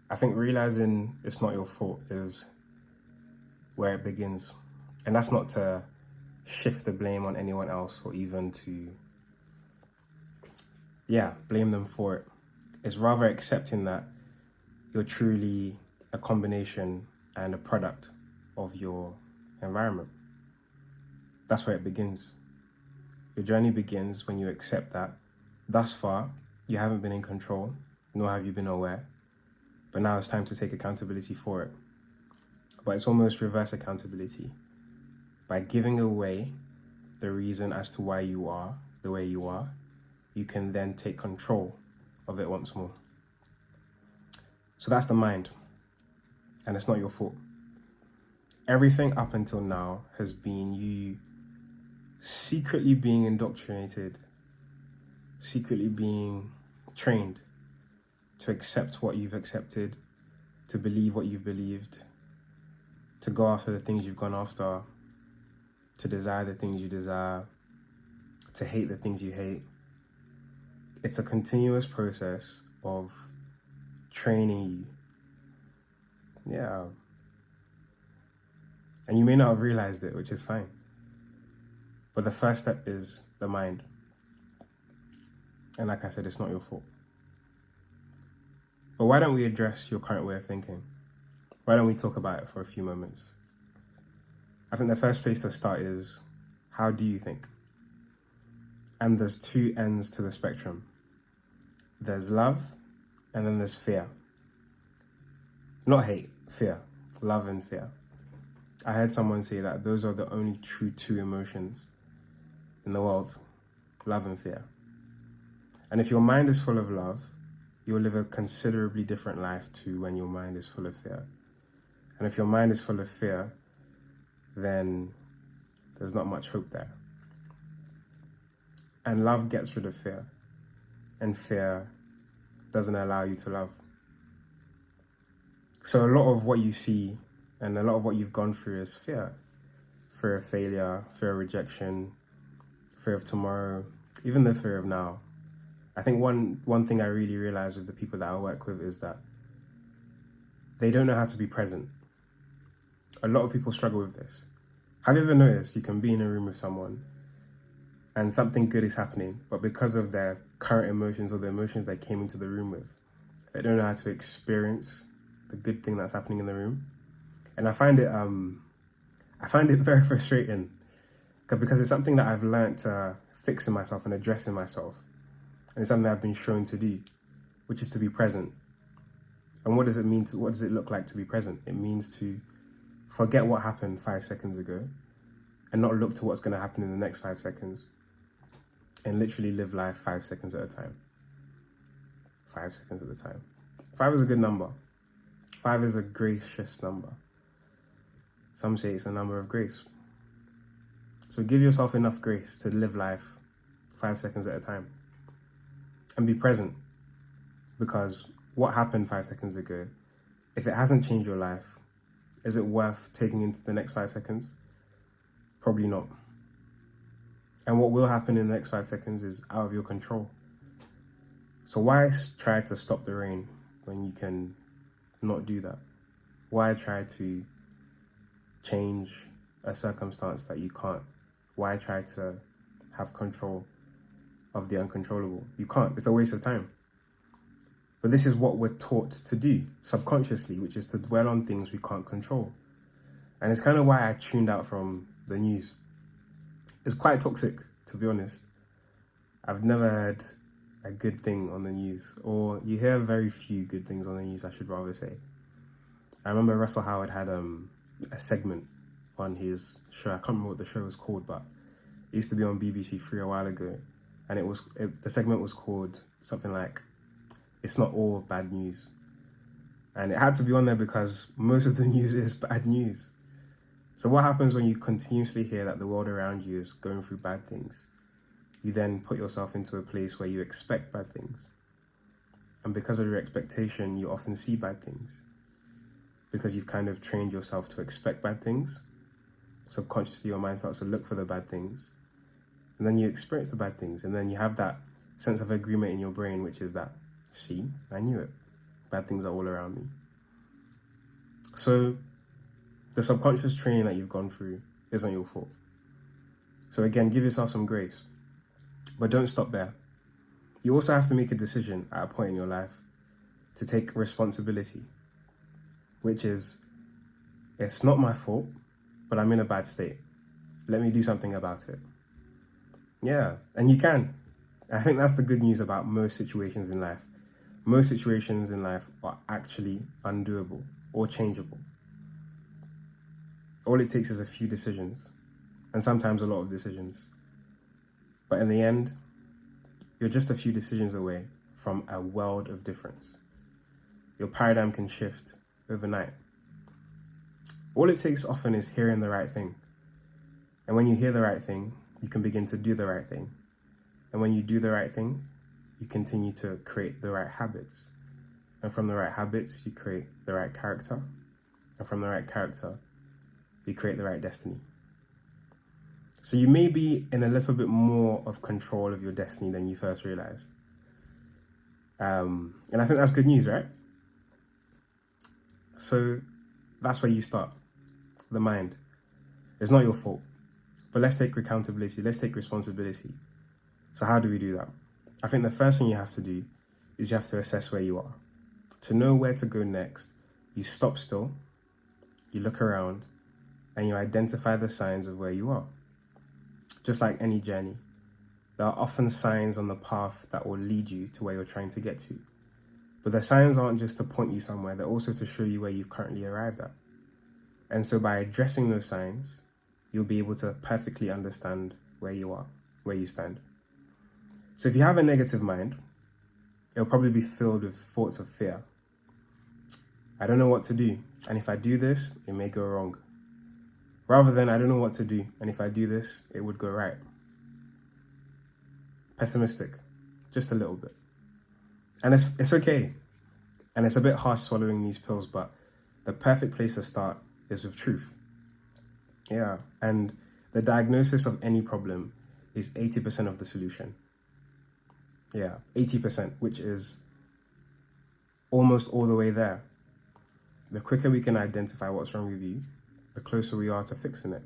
I think realizing it's not your fault is where it begins. And that's not to shift the blame on anyone else or even to, blame them for it. It's rather accepting that you're truly a combination and a product of your environment. That's where it begins. Your journey begins when you accept that thus far you haven't been in control, nor have you been aware, but now it's time to take accountability for it. But it's almost reverse accountability. By giving away the reason as to why you are the way you are, you can then take control of it once more. So that's the mind, and it's not your fault. Everything up until now has been you secretly being indoctrinated, secretly being trained to accept what you've accepted, to believe what you've believed, to go after the things you've gone after, to desire the things you desire, to hate the things you hate. It's a continuous process of training you. Yeah. And you may not have realized it, which is fine. But the first step is the mind. And like I said, it's not your fault. But why don't we address your current way of thinking? Why don't we talk about it for a few moments? I think the first place to start is, how do you think? And there's two ends to the spectrum. There's love, and then there's fear. Not hate, fear. Love and fear. I heard someone say that those are the only true two emotions in the world, love and fear. And if your mind is full of love, you'll live a considerably different life to when your mind is full of fear. And if your mind is full of fear, then there's not much hope there. And love gets rid of fear, and fear doesn't allow you to love. So a lot of what you see and a lot of what you've gone through is fear. Fear of failure, fear of rejection, fear of tomorrow, even the fear of now. I think one thing I really realize with the people that I work with is that they don't know how to be present. A lot of people struggle with this. Have you ever noticed you can be in a room with someone and something good is happening, but because of their current emotions or the emotions they came into the room with, they don't know how to experience the good thing that's happening in the room? And I find it very frustrating because it's something that I've learned to fix in myself and address in myself. And it's something that I've been shown to do, which is to be present. And what does it mean what does it look like to be present? It means to forget what happened 5 seconds ago and not look to what's going to happen in the next 5 seconds, and literally live life 5 seconds at a time. 5 seconds at a time. 5 is a good number. 5 is a gracious number. Some say it's a number of grace. So give yourself enough grace to live life 5 seconds at a time. And be present. Because what happened 5 seconds ago, if it hasn't changed your life, is it worth taking into the next 5 seconds? Probably not. And what will happen in the next 5 seconds is out of your control. So why try to stop the rain when you can not do that? Why try to change a circumstance that you can't? Why try to have control of the uncontrollable? You can't. It's a waste of time. But this is what we're taught to do subconsciously, which is to dwell on things we can't control. And it's kind of why I tuned out from the news. It's quite toxic, to be honest. I've never heard a good thing on the news, or you hear very few good things on the news, I should rather say. I remember Russell Howard had a segment on his show. I can't remember what the show was called, but it used to be on BBC Three a while ago. And the segment was called something like, "It's Not All Bad News." And it had to be on there because most of the news is bad news. So what happens when you continuously hear that the world around you is going through bad things? You then put yourself into a place where you expect bad things. And because of your expectation, you often see bad things. Because you've kind of trained yourself to expect bad things. Subconsciously, your mind starts to look for the bad things. And then you experience the bad things. And then you have that sense of agreement in your brain, which is that, see, I knew it. bad things are all around me. So the subconscious training that you've gone through isn't your fault. So again, give yourself some grace, but don't stop there. You also have to make a decision at a point in your life to take responsibility, which is, it's not my fault, but I'm in a bad state. Let me do something about it. Yeah, and you can. I think that's the good news about most situations in life. Most situations in life are actually undoable or changeable. All it takes is a few decisions, and sometimes a lot of decisions. But in the end, you're just a few decisions away from a world of difference. Your paradigm can shift overnight. All it takes often is hearing the right thing. And when you hear the right thing, you can begin to do the right thing. And when you do the right thing, you continue to create the right habits. And from the right habits, you create the right character. And from the right character, you create the right destiny. So you may be in a little bit more of control of your destiny than you first realized. And I think that's good news, right? So that's where you start. The mind. It's not your fault. But let's take accountability. Let's take responsibility. So how do we do that? I think the first thing you have to do is you have to assess where you are. To know where to go next, you stop still, you look around, and you identify the signs of where you are. Just like any journey, there are often signs on the path that will lead you to where you're trying to get to. But the signs aren't just to point you somewhere, they're also to show you where you've currently arrived at. And so by addressing those signs, you'll be able to perfectly understand where you are, where you stand. So if you have a negative mind, it'll probably be filled with thoughts of fear. I don't know what to do, and if I do this, it may go wrong. Rather than, I don't know what to do, and if I do this, it would go right. Pessimistic, just a little bit. And it's okay. And it's a bit harsh swallowing these pills, but the perfect place to start is with truth. Yeah, and the diagnosis of any problem is 80% of the solution. Yeah, 80%, which is almost all the way there. The quicker we can identify what's wrong with you, the closer we are to fixing it.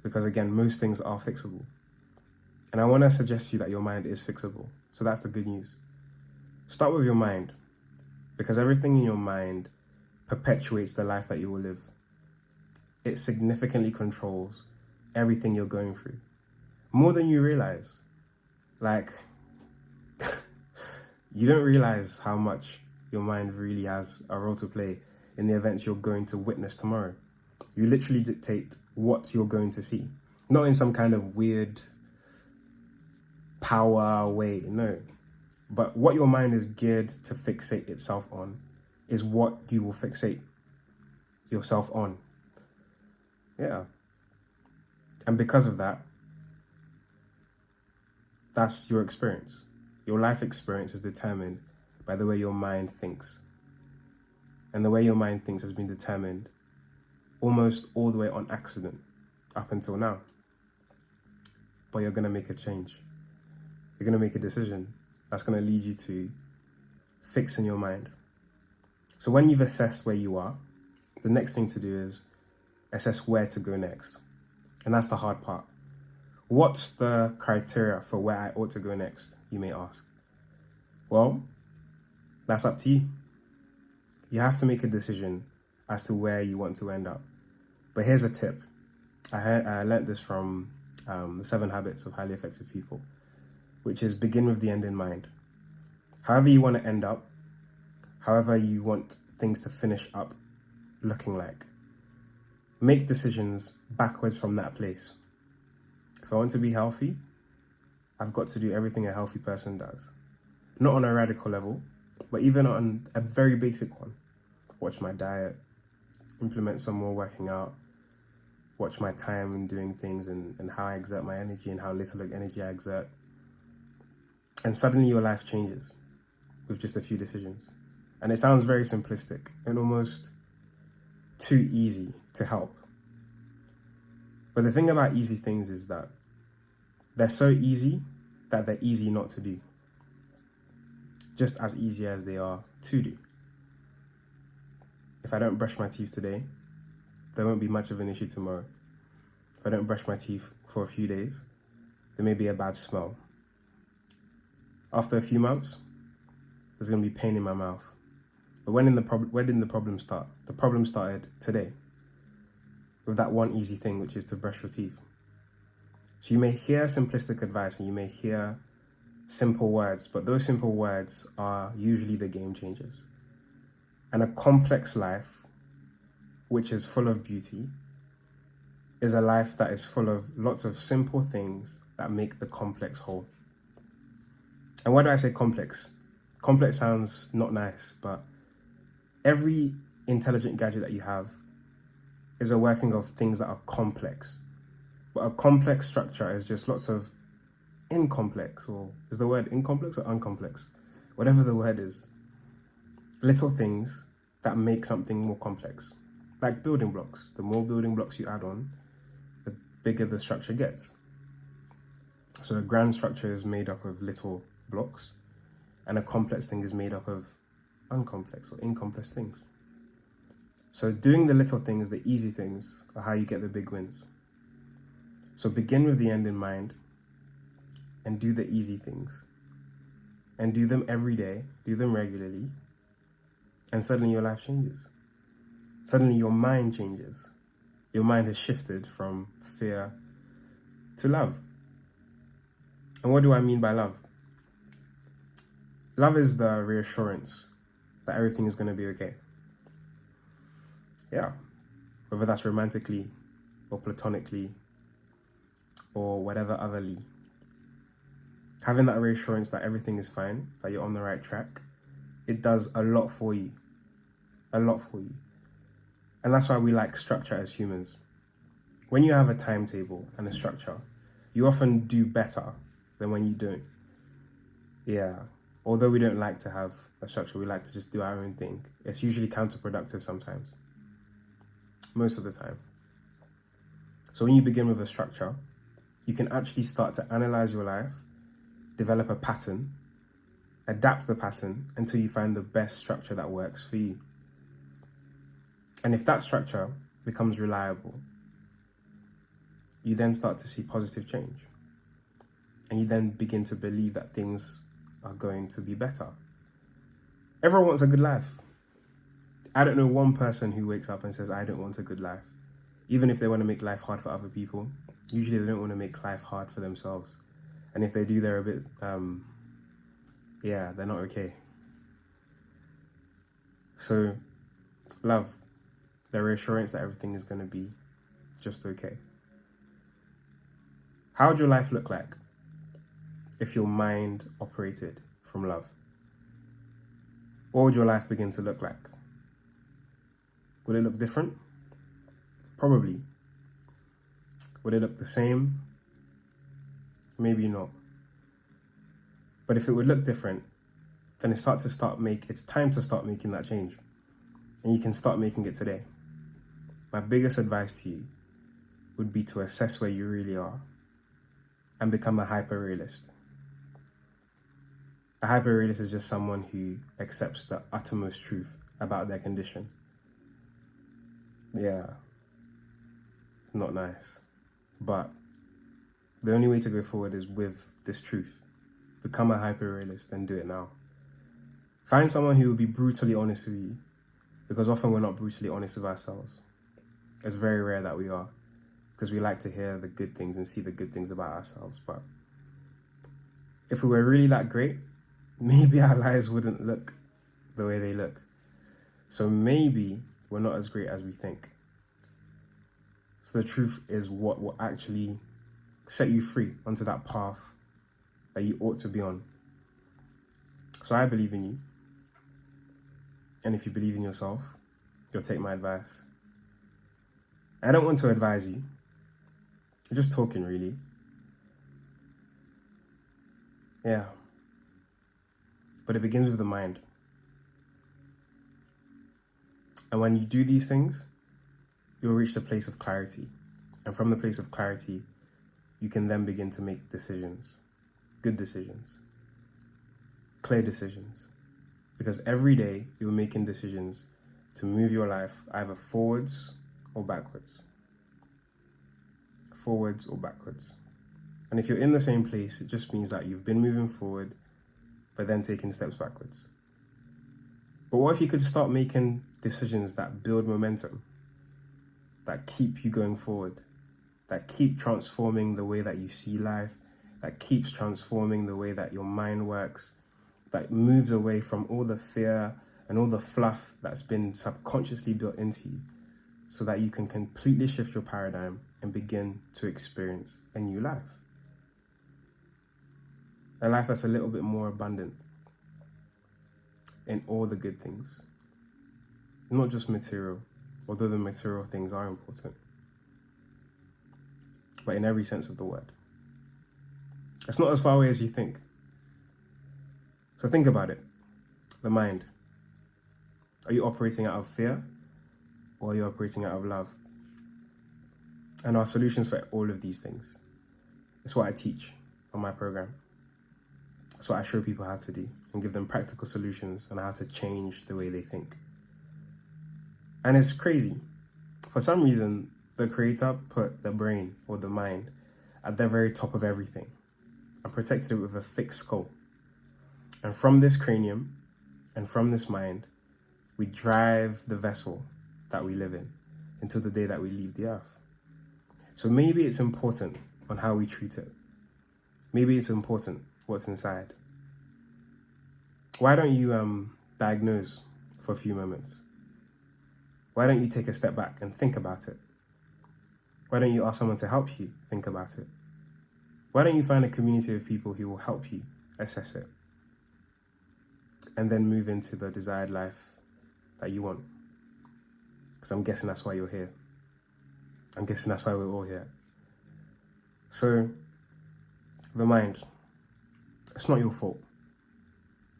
Because again, most things are fixable. And I want to suggest to you that your mind is fixable. So that's the good news. Start with your mind, because everything in your mind perpetuates the life that you will live. It significantly controls everything you're going through, more than you realize. Like, you don't realize how much your mind really has a role to play in the events you're going to witness tomorrow. You literally dictate what you're going to see, not in some kind of weird power way, no. But what your mind is geared to fixate itself on is what you will fixate yourself on. Yeah. And because of that, that's your experience. Your life experience is determined by the way your mind thinks. And the way your mind thinks has been determined almost all the way on accident up until now. But you're going to make a change. You're going to make a decision that's going to lead you to fixing your mind. So when you've assessed where you are, the next thing to do is assess where to go next. And that's the hard part. What's the criteria for where I ought to go next, you may ask? Well, that's up to you. You have to make a decision as to where you want to end up. But here's a tip. I learned this from the 7 Habits of Highly Effective People, which is begin with the end in mind. However you want to end up, however you want things to finish up looking like, make decisions backwards from that place. If I want to be healthy, I've got to do everything a healthy person does. Not on a radical level, but even on a very basic one. Watch my diet, implement some more working out, watch my time in doing things and how I exert my energy and how little energy I exert. And suddenly your life changes with just a few decisions. And it sounds very simplistic and almost too easy to help. But the thing about easy things is that they're so easy that they're easy not to do. Just as easy as they are to do. if I don't brush my teeth today, there won't be much of an issue tomorrow. If I don't brush my teeth for a few days, there may be a bad smell. After a few months, there's going to be pain in my mouth. But where did the problem start? The problem started today with that one easy thing, which is to brush your teeth. So you may hear simplistic advice and you may hear simple words, but those simple words are usually the game changers. And a complex life, which is full of beauty, is a life that is full of lots of simple things that make the complex whole. And why do I say complex? Complex sounds not nice, but every intelligent gadget that you have is a working of things that are complex. But a complex structure is just lots of incomplex, or is the word incomplex or uncomplex? Whatever the word is. Little things that make something more complex. Like building blocks. The more building blocks you add on, the bigger the structure gets. So a grand structure is made up of little blocks, and a complex thing is made up of uncomplex or incomplex things. So doing the little things, the easy things, are how you get the big wins. So begin with the end in mind and do the easy things. And do them every day, do them regularly, and suddenly your life changes. Suddenly your mind changes. Your mind has shifted from fear to love. And what do I mean by love? Love is the reassurance that everything is going to be okay. Yeah. Whether that's romantically or platonically or whatever otherly. Having that reassurance that everything is fine, that you're on the right track, it does a lot for you. A lot for you. And that's why we like structure as humans. When you have a timetable and a structure, you often do better than when you don't. Yeah. Although we don't like to have a structure, we like to just do our own thing. It's usually counterproductive sometimes. Most of the time. So when you begin with a structure, you can actually start to analyze your life, develop a pattern, adapt the pattern until you find the best structure that works for you. And if that structure becomes reliable, you then start to see positive change. And you then begin to believe that things are going to be better. Everyone wants a good life. I don't know one person who wakes up and says, I don't want a good life. Even if they want to make life hard for other people, usually they don't want to make life hard for themselves. And if they do, they're a bit, they're not okay. So, love, the reassurance that everything is going to be just okay. How would your life look like if your mind operated from love? What would your life begin to look like? Would it look different? Probably. Would it look the same? Maybe not. But if it would look different, then it's time to start making that change. And you can start making it today. My biggest advice to you would be to assess where you really are and become a hyper-realist. A hyper-realist is just someone who accepts the uttermost truth about their condition. Yeah, not nice. But the only way to go forward is with this truth. Become a hyper-realist and do it now. Find someone who will be brutally honest with you, because often we're not brutally honest with ourselves. It's very rare that we are, because we like to hear the good things and see the good things about ourselves. But if we were really that great, maybe our lives wouldn't look the way they look. So maybe we're not as great as we think. So the truth is what will actually set you free onto that path that you ought to be on. So I believe in you. And if you believe in yourself, you'll take my advice. I don't want to advise you. I'm just talking, really. Yeah. But it begins with the mind. And when you do these things, you'll reach the place of clarity. And from the place of clarity, you can then begin to make decisions. Good decisions. Clear decisions. Because every day you're making decisions to move your life either forwards or backwards. Forwards or backwards. And if you're in the same place, it just means that you've been moving forward, but then taking steps backwards. But what if you could start making decisions that build momentum, that keep you going forward, that keep transforming the way that you see life, that keeps transforming the way that your mind works, that moves away from all the fear and all the fluff that's been subconsciously built into you, so that you can completely shift your paradigm and begin to experience a new life. A life that's a little bit more abundant in all the good things. Not just material, although the material things are important, but in every sense of the word. It's not as far away as you think. So think about it. The mind. Are you operating out of fear, or are you operating out of love? And our solutions for all of these things. It's what I teach on my program. It's what I show people how to do and give them practical solutions on how to change the way they think. And it's crazy. For some reason, the creator put the brain or the mind at the very top of everything and protected it with a thick skull. And from this cranium and from this mind, we drive the vessel that we live in until the day that we leave the earth. So maybe it's important on how we treat it. Maybe it's important what's inside. Why don't you diagnose for a few moments? Why don't you take a step back and think about it? Why don't you ask someone to help you think about it? Why don't you find a community of people who will help you assess it and then move into the desired life that you want? Because I'm guessing that's why you're here. I'm guessing that's why we're all here. So, the mind, it's not your fault,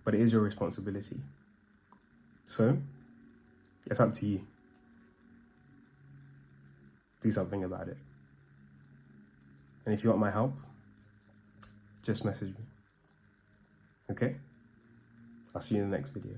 but it is your responsibility. So, it's up to you. Do something about it. And if you want my help, just message me. Okay? I'll see you in the next video.